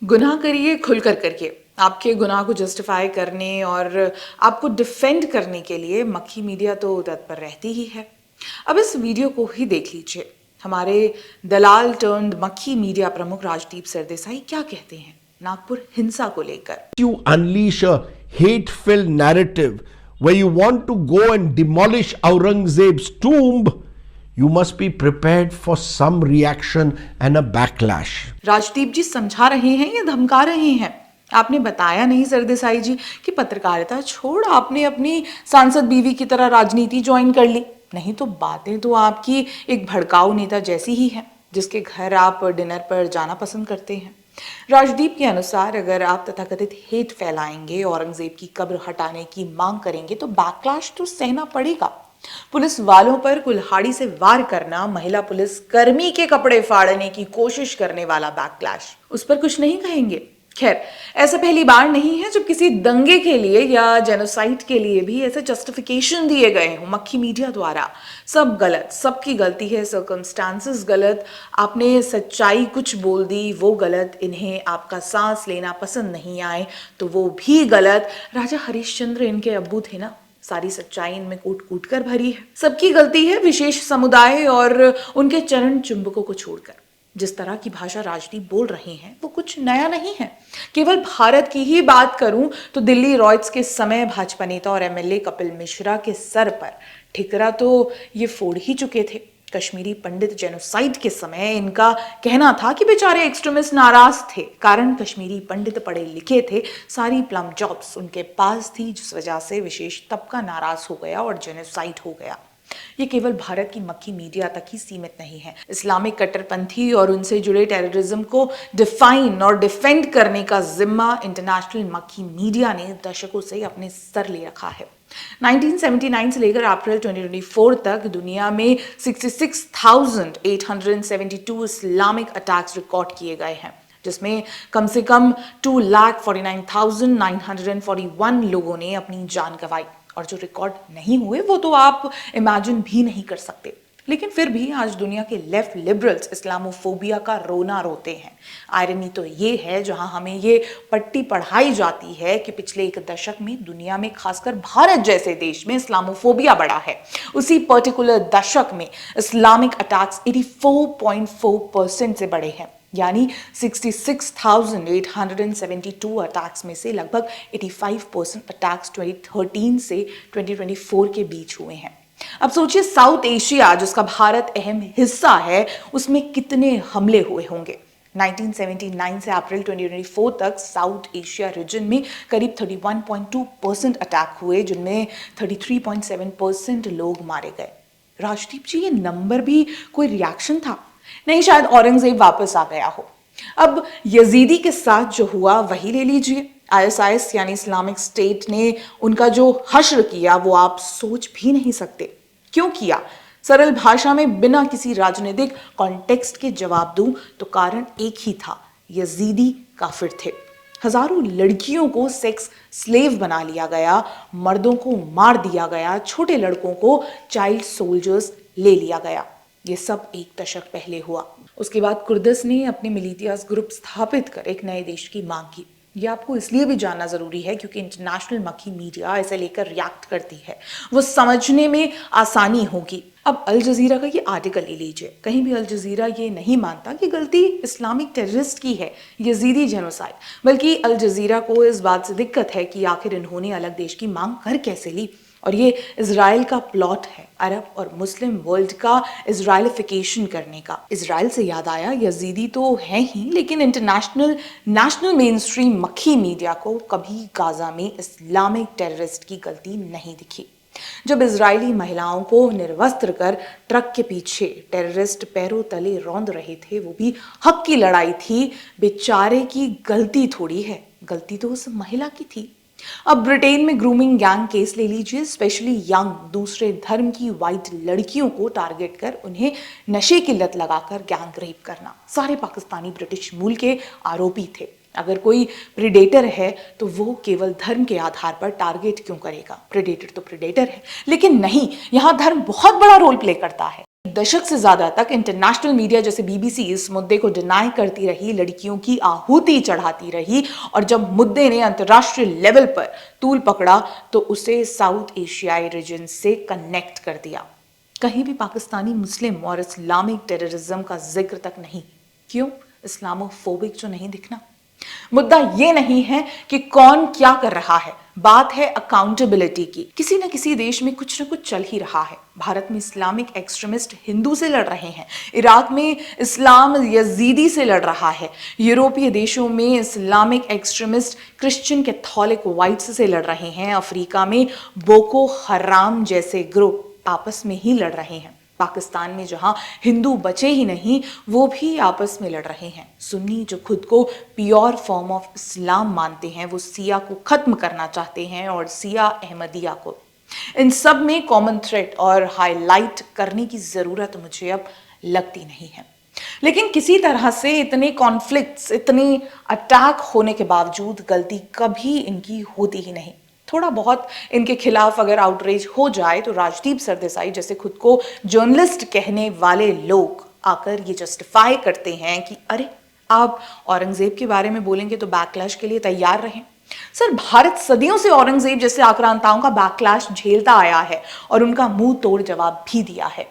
गुनाह करिए खुलकर करिए। आपके गुनाह को जस्टिफाई करने और आपको डिफेंड करने के लिए मक्खी मीडिया तो तत्पर रहती ही है। अब इस वीडियो को ही देख लीजिए। हमारे दलाल टर्न्ड मक्खी मीडिया प्रमुख राजदीप सरदेसाई क्या कहते हैं नागपुर हिंसा को लेकर। You unleash a hate-filled narrative where you want to go and demolish Aurangzeb's tomb, you must be prepared for some reaction and a backlash. Rajdeep जी समझा रहे हैं या धमका रहे हैं? आपने बताया नहीं सरदेसाई जी कि पत्रकारिता छोड़ आपने अपनी सांसद बीवी की तरह राजनीति ज्वाइन कर ली। नहीं तो बातें तो आपकी एक भड़काऊ नेता जैसी ही हैं, जिसके घर आप डिनर पर जाना पसंद करते हैं। राजदीप के अनुसार अगर आप तथाकथित हेट फैलाएंगे, औरंगजेब की कब्र हटाने की मांग करेंगे तो बैकलैश तो सहना पड़ेगा। पुलिस वालों पर कुल्हाड़ी से वार करना, महिला पुलिस कर्मी के कपड़े फाड़ने की कोशिश करने वाला बैकलैश, उस पर कुछ नहीं कहेंगे। खैर, ऐसा पहली बार नहीं है जब किसी दंगे के लिए या जेनोसाइड के लिए भी ऐसे जस्टिफिकेशन दिए गए हों मक्खी मीडिया द्वारा। सब गलत, सबकी गलती है, सर्कमस्टांसेस गलत, आपने सच्चाई कुछ बोल दी वो गलत, इन्हें आपका सांस लेना पसंद नहीं आए तो वो भी गलत। राजा हरिश्चंद्र इनके अब्बू थे ना, सारी सच्चाई इनमें कूट कूट कर भरी है। सबकी गलती है विशेष समुदाय और उनके चरण चुंबकों को छोड़कर। जिस तरह की भाषा राजदीप बोल रहे हैं वो कुछ नया नहीं है। केवल भारत की ही बात करूं तो दिल्ली रॉयट्स के समय भाजपा नेता और एमएलए कपिल मिश्रा के सर पर ठिकरा तो ये फोड़ ही चुके थे। कश्मीरी पंडित जेनोसाइड के समय इनका कहना था कि बेचारे एक्सट्रीमिस्ट नाराज थे, कारण कश्मीरी पंडित पढ़े लिखे थे, सारी प्लम जॉब्स उनके पास थी, जिस वजह से विशेष तबका नाराज हो गया और जेनोसाइड हो गया। ये केवल भारत की मक्खी मीडिया तक ही सीमित नहीं है। इस्लामिक कट्टरपंथी और उनसे जुड़े टेररिज्म को डिफाइन और डिफेंड करने का जिम्मा इंटरनेशनल मक्खी मीडिया ने दशकों से अपने सर ले रखा है। 1979 से लेकर अप्रैल 2024 तक दुनिया में 66,872 इस्लामिक अटैक्स रिकॉर्ड किए गए हैं, जिसमें कम से कम 2,49,941 लोगों ने अपनी जान गंवाई। और जो रिकॉर्ड नहीं हुए वो तो आप इमेजिन भी नहीं कर सकते। लेकिन फिर भी आज दुनिया के लेफ्ट लिबरल्स इस्लामोफोबिया का रोना रोते हैं। आयरनी तो ये है, जहां हमें ये पट्टी पढ़ाई जाती है कि पिछले एक दशक में दुनिया में खासकर भारत जैसे देश में इस्लामोफोबिया बढ़ा है, उसी पर्टिकुलर दशक में इस्लामिक अटैक्स 84.4% से बढ़े हैं। यानी 66,872 अटैक्स में से लगभग 85% अटैक्स 2013 से 2024 के बीच हुए हैं। अब सोचिए, साउथ एशिया जिसका भारत अहम हिस्सा है, उसमें कितने हमले हुए होंगे। 1979 से अप्रैल 2024 तक साउथ एशिया रीजन में करीब 31.2% अटैक हुए, जिनमें 33.7% लोग मारे गए। राजदीप जी, ये नंबर भी कोई रिएक्शन था? नहीं, शायद औरंगजेब वापस आ गया हो। अब यजीदी के साथ जो हुआ वही ले लीजिए। आईएसआईएस यानी इस्लामिक स्टेट ने उनका जो हश्र किया वो आप सोच भी नहीं सकते। क्यों किया? सरल भाषा में बिना किसी राजनीतिक कॉन्टेक्स्ट के जवाब दूं तो कारण एक ही था, यजीदी काफिर थे। हजारों लड़कियों को सेक्स स्लेव बना लिया गया, मर्दों को मार दिया गया, छोटे लड़कों को चाइल्ड सोल्जर्स ले लिया गया। ये सब एक दशक पहले हुआ। उसके बाद कुर्दिश ने अपने मिलिटियाज ग्रुप स्थापित कर एक नए देश की मांग की। ये आपको इसलिए भी जानना जरूरी है क्योंकि इंटरनेशनल मक्खी मीडिया ऐसे लेकर रिएक्ट करती है, वो समझने में आसानी होगी। अब अल जजीरा का ये आर्टिकल ले लीजिए। कहीं भी अल जजीरा ये नहीं मानता कि गलती इस्लामिक टेररिस्ट की है, यजीदी जेनोसाइड, बल्कि अल जजीरा को इस बात से दिक्कत है कि आखिर इन्होंने अलग देश की मांग कर कैसे ली। और ये इजराइल का प्लॉट है, अरब और मुस्लिम वर्ल्ड का इजराइलिफिकेशन करने का। इजराइल से याद आया, यजीदी तो है ही, लेकिन नेशनल मेन स्ट्रीम मक्खी मीडिया को कभी गाजा में इस्लामिक टेररिस्ट की गलती नहीं दिखी। जब इजरायली महिलाओं को निर्वस्त्र कर ट्रक के पीछे टेररिस्ट पैरों तले रौंद रहे थे, वो भी हक की लड़ाई थी। बेचारे की गलती थोड़ी है, गलती तो उस महिला की थी। अब ब्रिटेन में ग्रूमिंग गैंग केस ले लीजिए। स्पेशली यंग दूसरे धर्म की वाइट लड़कियों को टारगेट कर उन्हें नशे की लत लगाकर गैंग रेप करना। सारे पाकिस्तानी ब्रिटिश मूल के आरोपी थे। अगर कोई प्रेडेटर है तो वो केवल धर्म के आधार पर टारगेट क्यों करेगा? प्रेडेटर तो प्रेडेटर है। लेकिन नहीं, यहाँ धर्म बहुत बड़ा रोल प्ले करता है। दशक से ज्यादा तक इंटरनेशनल मीडिया जैसे बीबीसी इस मुद्दे को डिनाई करती रही, लड़कियों की आहुति चढ़ाती रही, और जब मुद्दे ने अंतर्राष्ट्रीय लेवल पर तूल पकड़ा तो उसे साउथ एशियाई रीजन से कनेक्ट कर दिया। कहीं भी पाकिस्तानी मुस्लिम और इस्लामिक टेररिज्म का जिक्र तक नहीं। क्यों? इस्लामोफोबिक जो नहीं दिखना। मुद्दा ये नहीं है कि कौन क्या कर रहा है, बात है अकाउंटेबिलिटी की। किसी न किसी देश में कुछ न कुछ चल ही रहा है। भारत में इस्लामिक एक्सट्रीमिस्ट हिंदू से लड़ रहे हैं, इराक में इस्लाम यजीदी से लड़ रहा है, यूरोपीय देशों में Islamic extremist Christian Catholic whites से लड़ रहे हैं, अफ्रीका में बोको हराम जैसे ग्रुप आपस में ही लड़ रहे हैं। पाकिस्तान में जहां हिंदू बचे ही नहीं, वो भी आपस में लड़ रहे हैं। सुन्नी जो खुद को प्योर फॉर्म ऑफ इस्लाम मानते हैं, वो सिया को खत्म करना चाहते हैं, और सिया अहमदिया को। इन सब में कॉमन थ्रेड और हाईलाइट करने की जरूरत मुझे अब लगती नहीं है। लेकिन किसी तरह से इतने कॉन्फ्लिक्ट्स, इतने अटैक होने के बावजूद गलती कभी इनकी होती ही नहीं। थोड़ा बहुत इनके खिलाफ अगर आउटरीच हो जाए तो राजदीप सरदेसाई जैसे खुद को जर्नलिस्ट कहने वाले लोग आकर ये जस्टिफाई करते हैं कि अरे, आप औरंगजेब के बारे में बोलेंगे तो बैकलैश के लिए तैयार रहें। सर, भारत सदियों से औरंगजेब जैसे आक्रांताओं का बैकलैश झेलता आया है और उनका मुंह तोड़ जवाब भी दिया है।